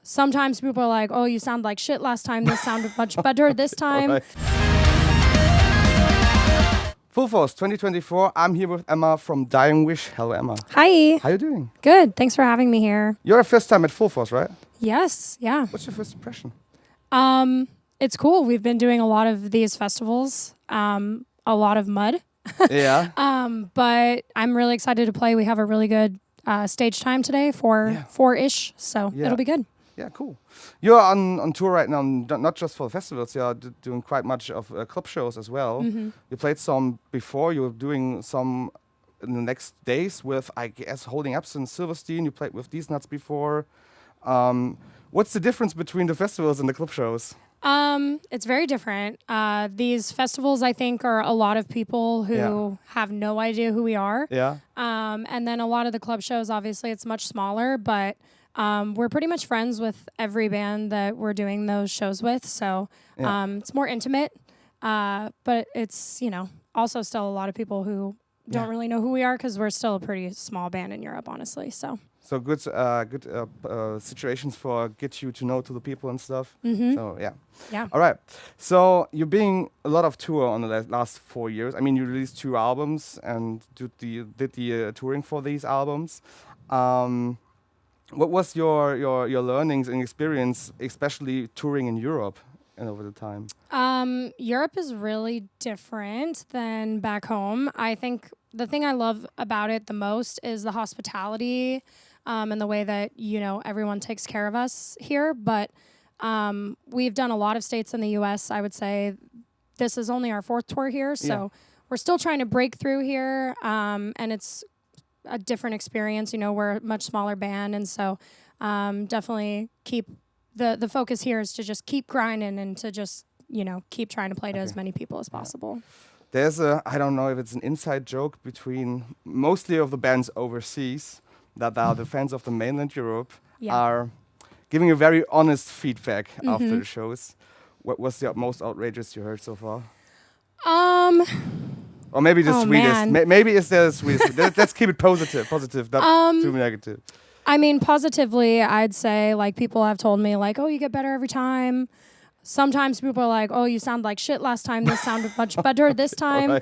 sometimes people are like, oh, you sound like shit last time. This sounded much better this time. Right. Full Force 2024. I'm here with Emma from Dying Wish. Hello, Emma. Hi. How you doing? Good. Thanks for having me here. You're a first time at Full Force, right? Yes. Yeah. What's your first impression? It's cool. We've been doing a lot of these festivals. A lot of mud. Yeah. But I'm really excited to play. We have a really good stage time today for 4-ish. So it'll be good. Yeah, cool. You're on tour right now, not just for festivals. You're doing quite much of club shows as well. Mm-hmm. You played some before. You're doing some in the next days with, I guess, Holding Abs and Silverstein. You played with These Nuts before. What's the difference between the festivals and the club shows? It's very different. These festivals, I think, are a lot of people who have no idea who we are. Yeah. And then a lot of the club shows, obviously, it's much smaller, but we're pretty much friends with every band that we're doing those shows with. So it's more intimate, but it's, also still a lot of people who don't really know who we are because we're still a pretty small band in Europe, honestly. So good situations for get you to know to the people and stuff. Mm-hmm. So Yeah. All right. So you're being a lot of tour on the last 4 years. I mean, you released 2 albums and did the touring for these albums. What was your learnings and experience, especially touring in Europe and over the time? Europe is really different than back home. I think the thing I love about it the most is the hospitality. And the way that, everyone takes care of us here. But we've done a lot of states in the U.S. I would say this is only our 4th tour here. So we're still trying to break through here. And it's a different experience. We're a much smaller band. And so definitely keep the focus here is to just keep grinding and to just, keep trying to play to as many people as possible. There's I don't know if it's an inside joke between mostly of the bands overseas that are the fans of the mainland Europe are giving you very honest feedback after the shows. What was the most outrageous you heard so far? Or maybe the sweetest. Maybe it's the sweetest. Let's keep it positive, not too negative. I mean, positively, I'd say, people have told me, oh, you get better every time. Sometimes people are like, oh, you sound like shit last time. This sounded much better this time,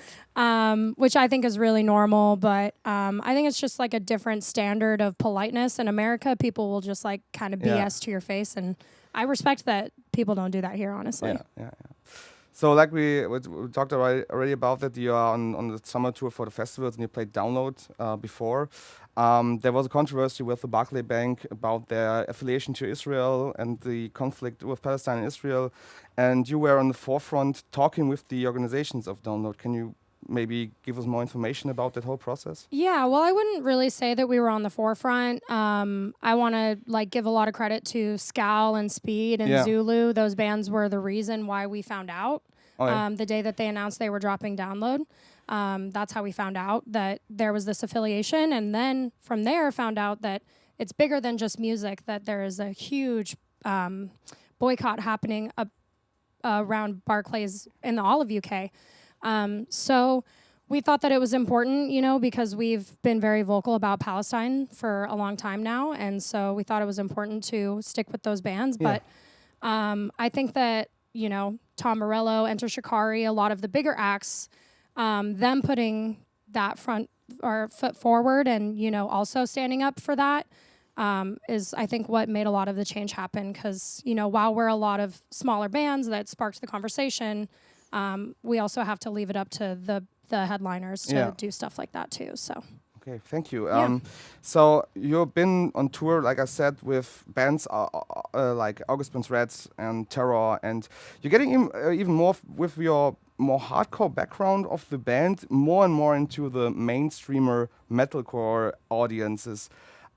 which I think is really normal. But I think it's just a different standard of politeness. In America, people will just kind of BS to your face. And I respect that people don't do that here, honestly. Yeah. So we talked already about that, you are on the summer tour for the festivals and you played Download before. There was a controversy with the Barclay Bank about their affiliation to Israel and the conflict with Palestine and Israel. And you were on the forefront talking with the organizations of Download. Can you maybe give us more information about that whole process? Yeah, well, I wouldn't really say that we were on the forefront. I want to give a lot of credit to Scowl and Speed and Zulu. Those bands were the reason why we found out the day that they announced they were dropping Download. That's how we found out that there was this affiliation. And then from there found out that it's bigger than just music, that there is a huge boycott happening around Barclays in all of UK. So we thought that it was important, because we've been very vocal about Palestine for a long time now. And so we thought it was important to stick with those bands. But I think that, Tom Morello, Enter Shikari, a lot of the bigger acts, them putting that foot forward and, also standing up for that is, I think, what made a lot of the change happen. Because, while we're a lot of smaller bands that sparked the conversation, we also have to leave it up to the headliners to do stuff like that too. So. Okay, thank you. So you've been on tour, like I said, with bands like August Burns Red and Terror, and you're getting even more with your more hardcore background of the band, more and more into the mainstreamer metalcore audiences.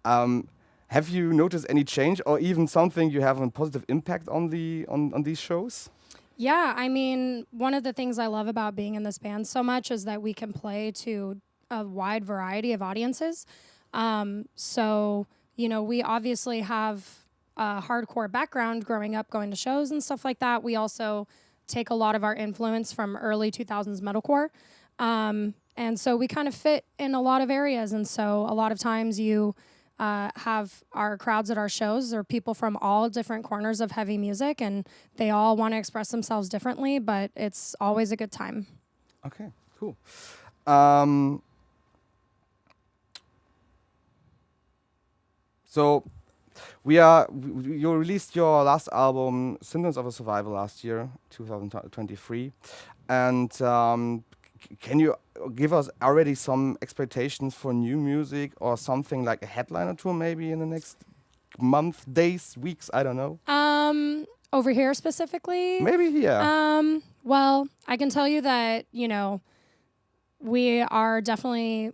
Have you noticed any change, or even something you have a positive impact on these shows? Yeah, I mean, one of the things I love about being in this band so much is that we can play to a wide variety of audiences. So, we obviously have a hardcore background growing up, going to shows and stuff like that. We also take a lot of our influence from early 2000s metalcore. And so we kind of fit in a lot of areas. And so a lot of times you have our crowds at our shows. There are people from all different corners of heavy music, and they all want to express themselves differently, but it's always a good time. Okay, cool. So you released your last album, Symptoms of a Survivor, last year, 2023. And can you give us already some expectations for new music or something like a headliner tour maybe in the next month, days, weeks? I don't know. Over here specifically? Maybe here. Well, I can tell you that, we are definitely,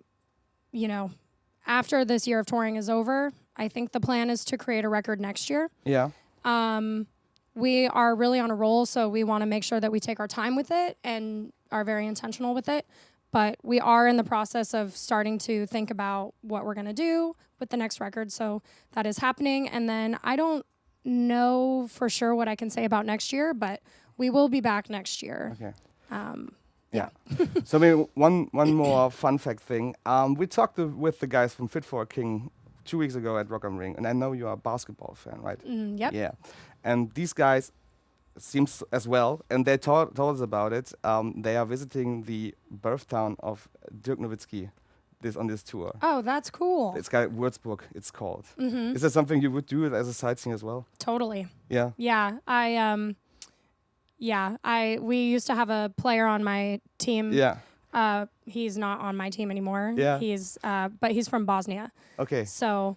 after this year of touring is over, I think the plan is to create a record next year. Yeah. We are really on a roll, so we want to make sure that we take our time with it and are very intentional with it. But we are in the process of starting to think about what we're going to do with the next record, so that is happening. And then I don't know for sure what I can say about next year, but we will be back next year. Okay. Yeah. So maybe one more fun fact thing. We talked with the guys from Fit for a King 2 weeks ago at Rock am Ring, and I know you are a basketball fan, right? Yep. Yeah. And these guys seems as well, and they told us about it. They are visiting the birth town of Dirk Nowitzki on this tour. Oh, that's cool. It's got Würzburg, it's called. Is that something you would do as a sightseeing as well? Totally. Yeah. Yeah, we used to have a player on my team. Yeah. He's not on my team anymore. Yeah. But he's from Bosnia. Okay. So,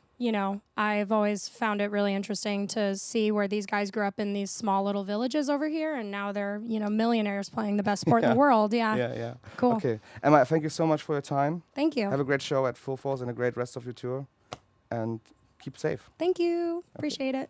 I've always found it really interesting to see where these guys grew up in these small little villages over here, and now they're, millionaires playing the best sport in the world. Yeah. Yeah. Cool. Okay. Emma, thank you so much for your time. Thank you. Have a great show at Full Force and a great rest of your tour. And keep safe. Thank you. Appreciate it.